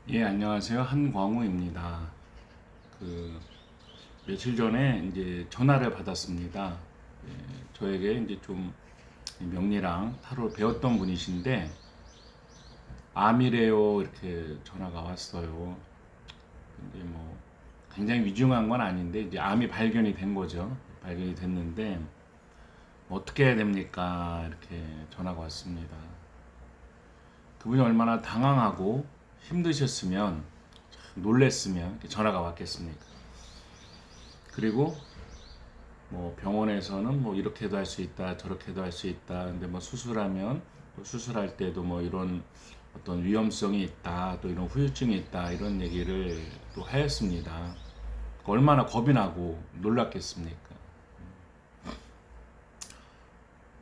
예, 안녕하세요. 한광우입니다. 그 며칠 전에 이제 전화를 받았습니다. 예, 저에게 이제 좀 명리랑 타로 배웠던 분이신데 암이래요 이렇게 전화가 왔어요. 근데 뭐 굉장히 위중한 건 아닌데 이제 암이 발견이 된 거죠. 발견이 됐는데 뭐 어떻게 해야 됩니까? 이렇게 전화가 왔습니다. 그분이 얼마나 당황하고 힘드셨으면 놀랬으면 이렇게 전화가 왔겠습니까? 그리고 뭐 병원에서는 뭐 이렇게도 할 수 있다, 저렇게도 할 수 있다. 근데 뭐 수술하면 또 수술할 때도 뭐 이런 어떤 위험성이 있다, 또 이런 후유증이 있다, 이런 얘기를 또 하였습니다. 얼마나 겁이 나고 놀랐겠습니까?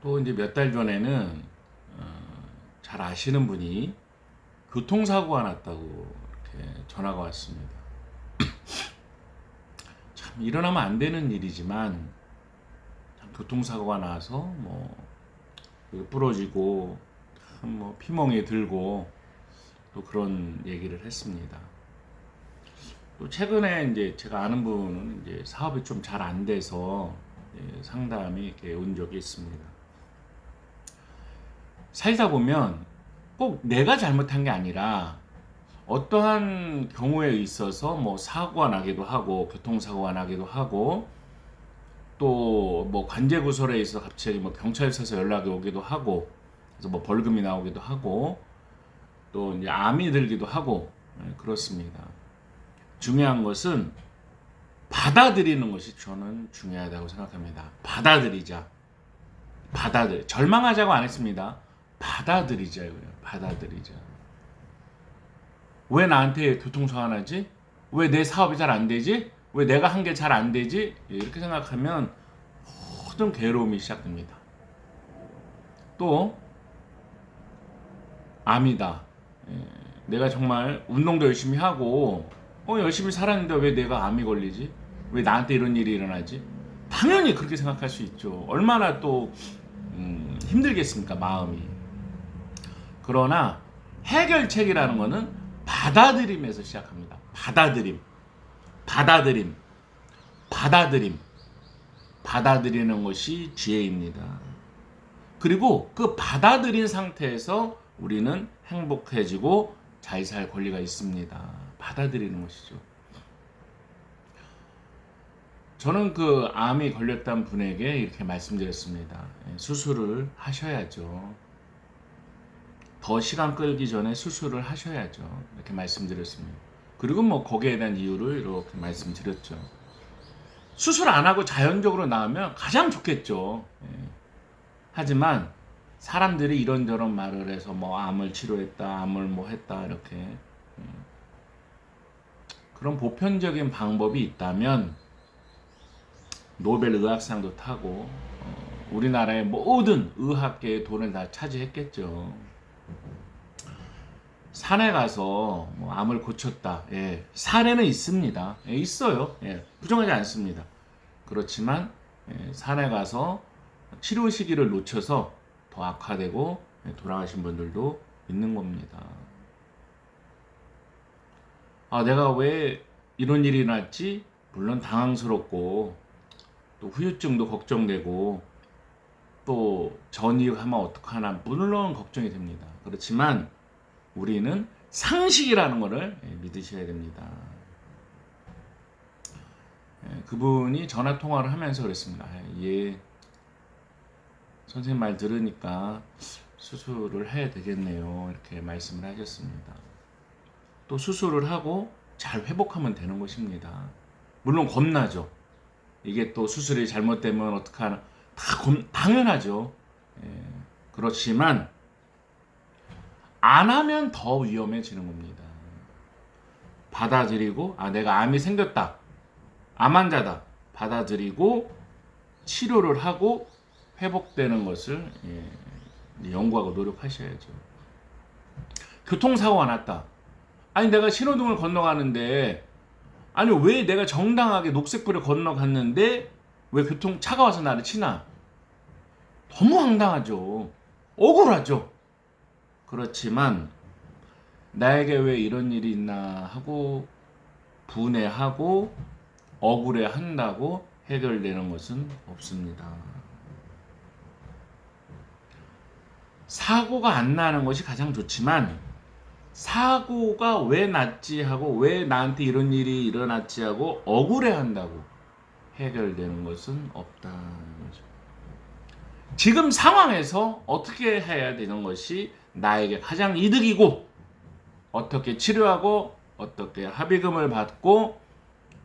또 이제 몇 달 전에는 잘 아시는 분이 교통사고가 났다고 이렇게 전화가 왔습니다. 참 일어나면 안 되는 일이지만 참 교통사고가 나서 뭐 부러지고 뭐 피멍이 들고 또 그런 얘기를 했습니다. 또 최근에 이제 제가 아는 분은 이제 사업이 좀 잘 안 돼서 상담이 이렇게 온 적이 있습니다. 살다 보면 꼭 내가 잘못한 게 아니라 어떠한 경우에 있어서 뭐 사고가 나기도 하고 교통사고가 나기도 하고 또 뭐 관제구설에 있어 갑자기 뭐 경찰서에서 연락이 오기도 하고 그래서 뭐 벌금이 나오기도 하고 또 이제 암이 들기도 하고 그렇습니다. 중요한 것은 받아들이는 것이 저는 중요하다고 생각합니다. 받아들이자. 절망하자고 안 했습니다. 받아들이자요. 받아들이자. 왜 나한테 교통사고 나지? 왜 내 사업이 잘 안 되지? 왜 내가 한 게 잘 안 되지? 이렇게 생각하면 모든 괴로움이 시작됩니다. 또 암이다. 내가 정말 운동도 열심히 하고 열심히 살았는데 왜 내가 암이 걸리지? 왜 나한테 이런 일이 일어나지? 당연히 그렇게 생각할 수 있죠. 얼마나 또 힘들겠습니까, 마음이. 그러나 해결책이라는 거는 받아들임에서 시작합니다. 받아들임, 받아들임, 받아들임, 받아들이는 것이 지혜입니다. 그리고 그 받아들인 상태에서 우리는 행복해지고 잘 살 권리가 있습니다. 받아들이는 것이죠. 저는 그 암이 걸렸던 분에게 이렇게 말씀드렸습니다. 수술을 하셔야죠. 더 시간 끌기 전에 수술을 하셔야죠. 이렇게 말씀드렸습니다. 그리고 뭐 거기에 대한 이유를 이렇게 말씀드렸죠. 수술 안 하고 자연적으로 나오면 가장 좋겠죠. 하지만 사람들이 이런저런 말을 해서 뭐 암을 치료했다, 암을 뭐 했다 이렇게 그런 보편적인 방법이 있다면 노벨 의학상도 타고 우리나라의 모든 의학계의 돈을 다 차지했겠죠. 산에 가서 뭐 암을 고쳤다. 예, 사례는 있습니다. 예, 있어요. 예, 부정하지 않습니다. 그렇지만 산에 가서 치료 시기를 놓쳐서 더 악화되고 돌아가신 분들도 있는 겁니다. 아, 내가 왜 이런 일이 났지? 물론 당황스럽고 또 후유증도 걱정되고 또 전이하면 어떡하나 물론 걱정이 됩니다. 그렇지만 우리는 상식이라는 것을 믿으셔야 됩니다. 그분이 전화 통화를 하면서 그랬습니다. 예, 선생님 말 들으니까 수술을 해야 되겠네요. 이렇게 말씀을 하셨습니다. 또 수술을 하고 잘 회복하면 되는 것입니다. 물론 겁나죠. 이게 또 수술이 잘못되면 어떡하나 당연하죠. 예, 그렇지만 안 하면 더 위험해지는 겁니다. 받아들이고 내가 암이 생겼다. 암 환자다. 받아들이고 치료를 하고 회복되는 것을 연구하고 노력하셔야죠. 교통사고가 났다. 아니 내가 신호등을 건너가는데 아니 왜 내가 정당하게 녹색불을 건너갔는데 왜 차가 와서 나를 치나? 너무 황당하죠. 억울하죠. 그렇지만 나에게 왜 이런 일이 있나 하고 분해하고 억울해 한다고 해결되는 것은 없습니다. 사고가 안 나는 것이 가장 좋지만 사고가 왜 났지 하고 왜 나한테 이런 일이 일어났지 하고 억울해 한다고 해결되는 것은 없다는 거죠. 지금 상황에서 어떻게 해야 되는 것이 나에게 가장 이득이고 어떻게 치료하고 어떻게 합의금을 받고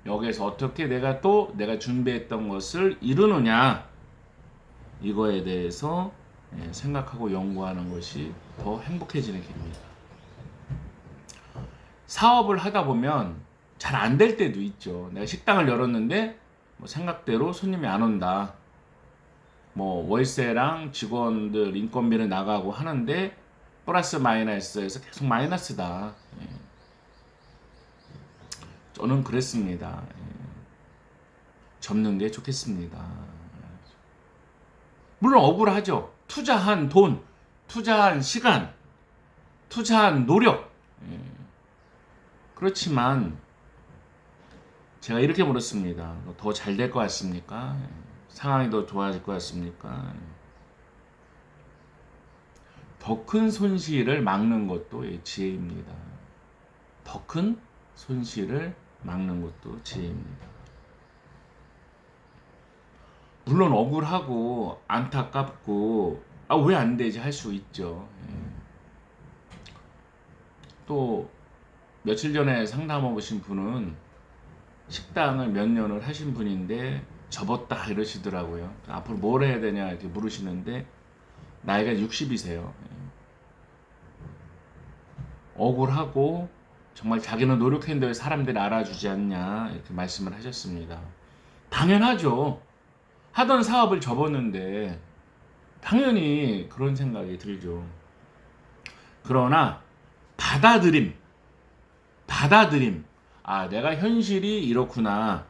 여기에서 어떻게 내가 준비했던 것을 이루느냐 이거에 대해서 생각하고 연구하는 것이 더 행복해지는 길입니다. 사업을 하다 보면 잘 안 될 때도 있죠. 내가 식당을 열었는데 생각대로 손님이 안 온다. 월세랑 직원들 인건비를 나가고 하는데 플러스 마이너스에서 계속 마이너스다. 저는 그랬습니다. 접는 게 좋겠습니다. 물론 억울하죠. 투자한 돈, 투자한 시간, 투자한 노력. 그렇지만 제가 이렇게 물었습니다. 더 잘 될 것 같습니까? 상황이 더 좋아질 것 같습니까? 더 큰 손실을 막는 것도 지혜입니다. 더 큰 손실을 막는 것도 지혜입니다. 물론 억울하고 안타깝고 왜 안 되지 할 수 있죠. 또 며칠 전에 상담해 보신 분은 식당을 몇 년을 하신 분인데 접었다 이러시더라고요. 앞으로 뭘 해야 되냐 이렇게 물으시는데 나이가 60이세요. 억울하고 정말 자기는 노력했는데 왜 사람들이 알아주지 않냐 이렇게 말씀을 하셨습니다. 당연하죠. 하던 사업을 접었는데 당연히 그런 생각이 들죠. 그러나 받아들임. 내가 현실이 이렇구나.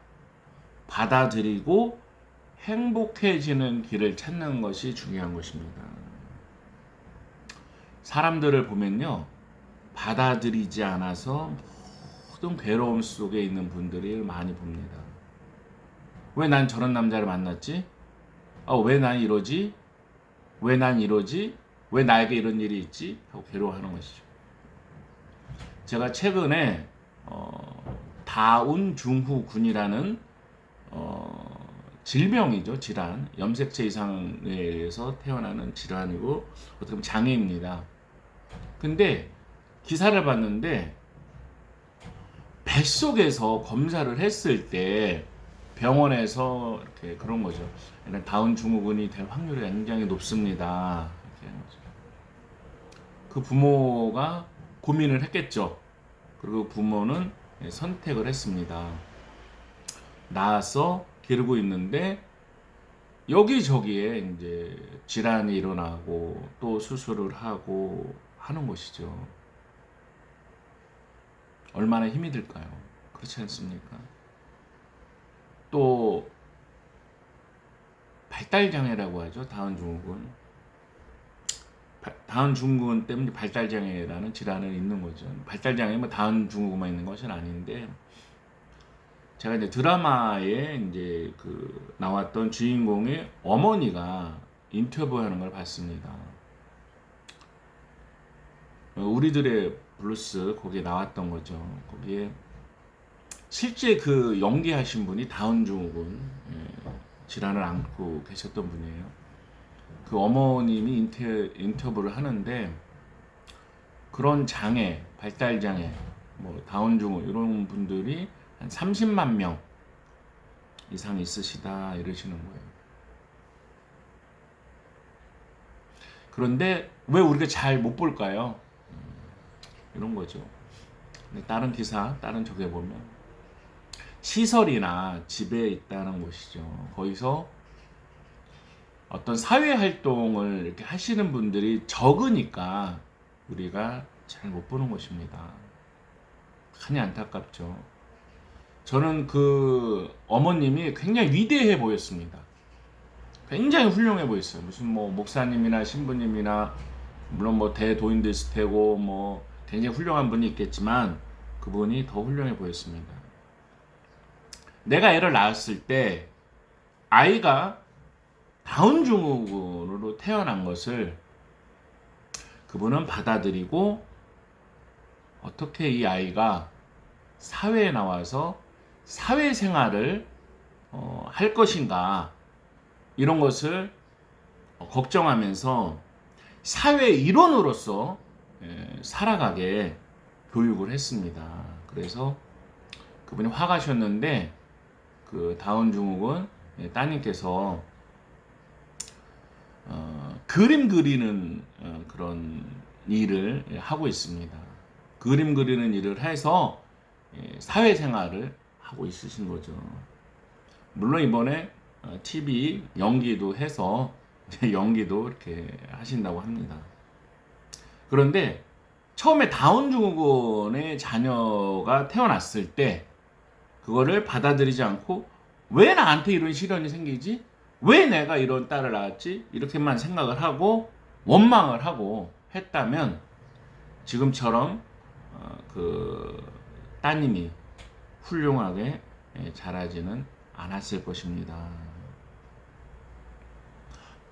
받아들이고 행복해지는 길을 찾는 것이 중요한 것입니다. 사람들을 보면요. 받아들이지 않아서 모든 괴로움 속에 있는 분들이 많이 봅니다. 왜 난 저런 남자를 만났지? 왜 난 이러지? 왜 난 이러지? 왜 나에게 이런 일이 있지? 하고 괴로워하는 것이죠. 제가 최근에 다운 증후군이라는 질병이죠. 질환. 염색체 이상에 의해서 태어나는 질환이고 어떻게 보면 장애입니다. 근데 기사를 봤는데 뱃속에서 검사를 했을 때 병원에서 이렇게 그런 거죠. 다운 증후군이 될 확률이 굉장히 높습니다. 이렇게 그 부모가 고민을 했겠죠. 그리고 부모는 선택을 했습니다. 낳아서 기르고 있는데 여기저기에 이제 질환이 일어나고 또 수술을 하고 하는 것이죠. 얼마나 힘이 들까요? 그렇지 않습니까? 또 발달장애라고 하죠. 다운증후군. 다운증후군 때문에 발달장애라는 질환을 있는 거죠. 발달장애면 다운증후군만 있는 것은 아닌데 제가 이제 드라마에 이제 나왔던 주인공의 어머니가 인터뷰하는 걸 봤습니다. 우리들의 블루스 거기에 나왔던 거죠. 거기에 실제 그 연기하신 분이 다운증후군 질환을 앓고 계셨던 분이에요. 그 어머님이 인터뷰를 하는데 그런 장애, 발달장애, 다운증후군 이런 분들이 한 30만 명 이상 있으시다 이러시는 거예요. 그런데 왜 우리가 잘 못 볼까요? 이런 거죠. 다른 기사, 다른 저게 보면 시설이나 집에 있다는 것이죠. 거기서 어떤 사회 활동을 이렇게 하시는 분들이 적으니까 우리가 잘 못 보는 것입니다. 많이 안타깝죠. 저는 그 어머님이 굉장히 위대해 보였습니다. 굉장히 훌륭해 보였어요. 무슨 목사님이나 신부님이나 물론 대도인도 있을 테고 굉장히 훌륭한 분이 있겠지만 그분이 더 훌륭해 보였습니다. 내가 애를 낳았을 때 아이가 다운 증후군으로 태어난 것을 그분은 받아들이고 어떻게 이 아이가 사회에 나와서 사회생활을 할 것인가 이런 것을 걱정하면서 사회 일원으로서 살아가게 교육을 했습니다. 그래서 그분이 화가셨는데 그 다운 증후군 따님께서 그림 그리는 그런 일을 하고 있습니다. 그림 그리는 일을 해서 사회생활을 하고 있으신 거죠. 물론 이번에 TV 연기도 해서 연기도 이렇게 하신다고 합니다. 그런데 처음에 다운 증후군의 자녀가 태어났을 때 그거를 받아들이지 않고 왜 나한테 이런 시련이 생기지? 왜 내가 이런 딸을 낳았지? 이렇게만 생각을 하고 원망을 하고 했다면 지금처럼 그 따님이 훌륭하게 자라지는 않았을 것입니다.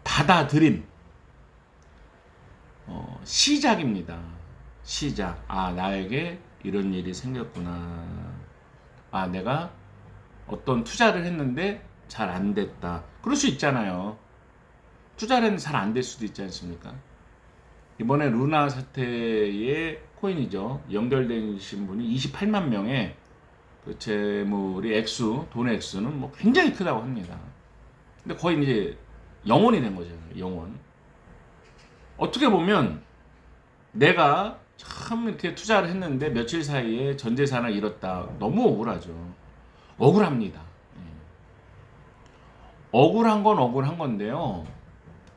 받아들임 시작입니다. 시작. 아, 나에게 이런 일이 생겼구나. 아, 내가 어떤 투자를 했는데 잘 안 됐다. 그럴 수 있잖아요. 투자를 했는데 잘 안 될 수도 있지 않습니까? 이번에 루나 사태의 코인이죠. 연결되신 분이 28만 명의 그 재물이 돈의 액수는 뭐 굉장히 크다고 합니다. 근데 거의 이제 영원이 된 거잖아요. 영원. 어떻게 보면 내가 참 이렇게 투자를 했는데 며칠 사이에 전 재산을 잃었다. 너무 억울하죠. 억울합니다. 억울한 건 억울한 건데요.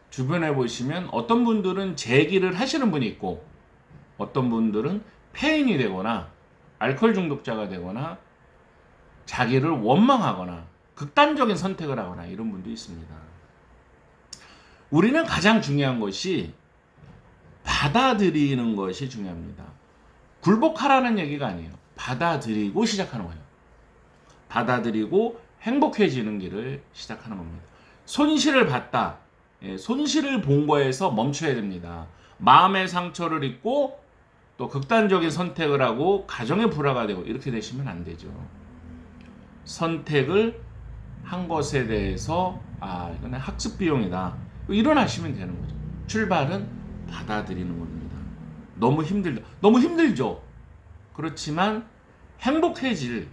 주변에 보시면 어떤 분들은 재기를 하시는 분이 있고 어떤 분들은 폐인이 되거나 알코올 중독자가 되거나 자기를 원망하거나 극단적인 선택을 하거나 이런 분도 있습니다. 우리는 가장 중요한 것이 받아들이는 것이 중요합니다. 굴복하라는 얘기가 아니에요. 받아들이고 시작하는 거예요. 받아들이고 행복해지는 길을 시작하는 겁니다. 손실을 봤다. 손실을 본 거에서 멈춰야 됩니다. 마음의 상처를 입고 또 극단적인 선택을 하고 가정의 불화가 되고 이렇게 되시면 안 되죠. 선택을 한 것에 대해서 이거는 학습 비용이다. 일어나시면 되는 거죠. 출발은 받아들이는 겁니다. 너무 힘들다. 너무 힘들죠. 그렇지만 행복해질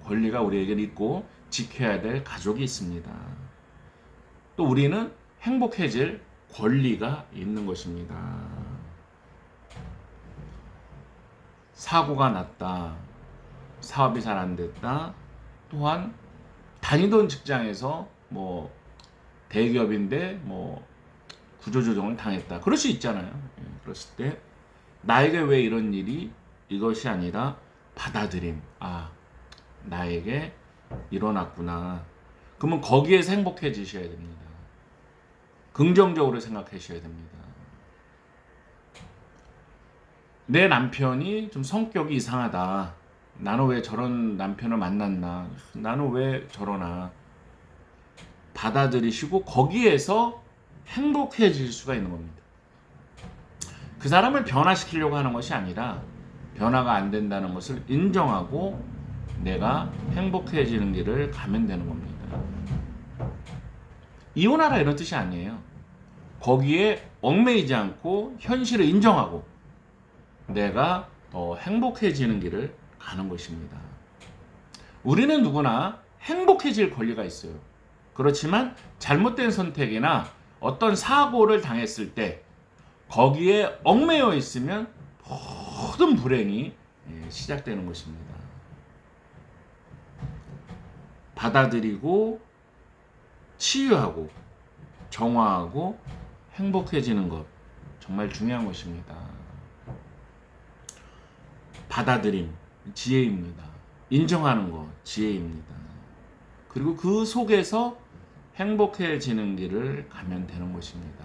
권리가 우리에게 있고 지켜야 될 가족이 있습니다. 또 우리는 행복해질 권리가 있는 것입니다. 사고가 났다. 사업이 잘 안 됐다. 또한 다니던 직장에서 뭐 대기업인데 뭐 구조조정을 당했다. 그럴 수 있잖아요. 그랬을 때 나에게 왜 이런 일이 이것이 아니라 받아들임. 나에게 일어났구나. 그러면 거기에서 행복해지셔야 됩니다. 긍정적으로 생각하셔야 됩니다. 내 남편이 좀 성격이 이상하다. 나는 왜 저런 남편을 만났나? 나는 왜 저러나? 받아들이시고 거기에서 행복해질 수가 있는 겁니다. 그 사람을 변화시키려고 하는 것이 아니라 변화가 안 된다는 것을 인정하고 내가 행복해지는 길을 가면 되는 겁니다. 이혼하라 이런 뜻이 아니에요. 거기에 얽매이지 않고 현실을 인정하고 내가 더 행복해지는 길을 가는 것입니다. 우리는 누구나 행복해질 권리가 있어요. 그렇지만 잘못된 선택이나 어떤 사고를 당했을 때 거기에 얽매여 있으면 모든 불행이 시작되는 것입니다. 받아들이고 치유하고 정화하고 행복해지는 것 정말 중요한 것입니다. 받아들임 지혜입니다. 인정하는 것 지혜입니다. 그리고 그 속에서 행복해지는 길을 가면 되는 것입니다.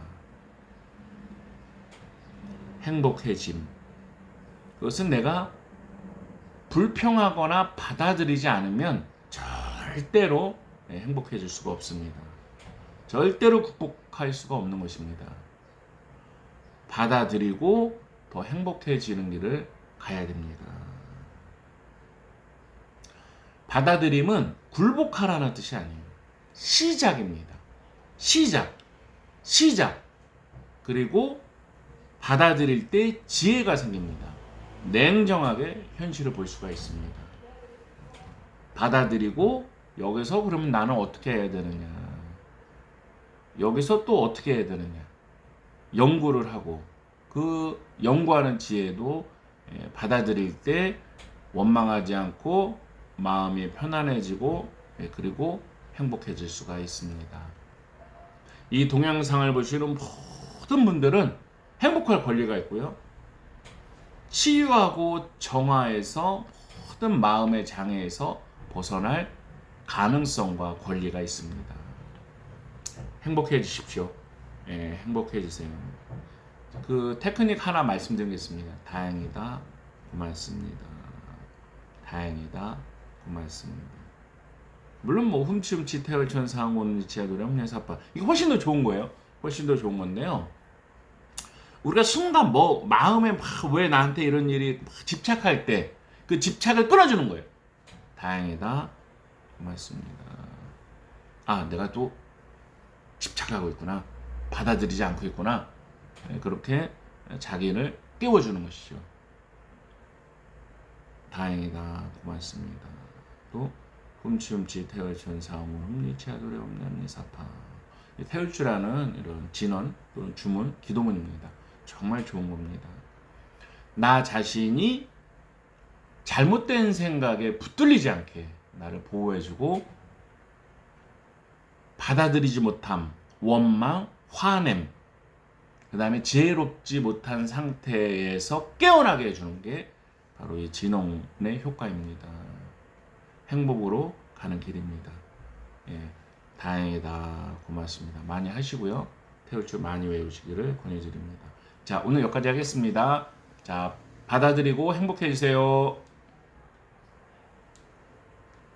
행복해짐. 그것은 내가 불평하거나 받아들이지 않으면 절대로 행복해질 수가 없습니다. 절대로 극복할 수가 없는 것입니다. 받아들이고 더 행복해지는 길을 가야 됩니다. 받아들임은 굴복하라는 뜻이 아니에요. 시작입니다. 시작. 그리고 받아들일 때 지혜가 생깁니다. 냉정하게 현실을 볼 수가 있습니다. 받아들이고 여기서 그러면 나는 어떻게 해야 되느냐. 여기서 또 어떻게 해야 되느냐. 연구를 하고 그 연구하는 지혜도 받아들일 때 원망하지 않고 마음이 편안해지고 그리고 행복해질 수가 있습니다. 이 동영상을 보시는 모든 분들은 행복할 권리가 있고요. 치유하고 정화해서 모든 마음의 장애에서 벗어날 가능성과 권리가 있습니다. 행복해지십시오. 행복해지세요. 그 테크닉 하나 말씀드리겠습니다. 다행이다, 고맙습니다. 다행이다, 고맙습니다. 물론 뭐 훔치훔치 태열천 상온 지하 노래 험례사파 이거 훨씬 더 좋은 거예요. 훨씬 더 좋은 건데요. 우리가 순간 뭐 마음에 막 왜 나한테 이런 일이 막 집착할 때 그 집착을 끊어주는 거예요. 다행이다, 고맙습니다. 아, 내가 또 집착하고 있구나, 받아들이지 않고 있구나. 그렇게 자기를 깨워주는 것이죠. 다행이다, 고맙습니다. 또 훔치훔치 태열천 상온 흠리치하 노래 없는 사파. 태울주라는 이런 진언 또는 주문, 기도문입니다. 정말 좋은 겁니다. 나 자신이 잘못된 생각에 붙들리지 않게 나를 보호해주고 받아들이지 못함, 원망, 화냄, 그 다음에 지혜롭지 못한 상태에서 깨어나게 해주는 게 바로 이 진언의 효과입니다. 행복으로 가는 길입니다. 다행이다, 고맙습니다. 많이 하시고요. 태울주 많이 외우시기를 권해드립니다. 자, 오늘 여기까지 하겠습니다. 자, 받아들이고 행복해지세요.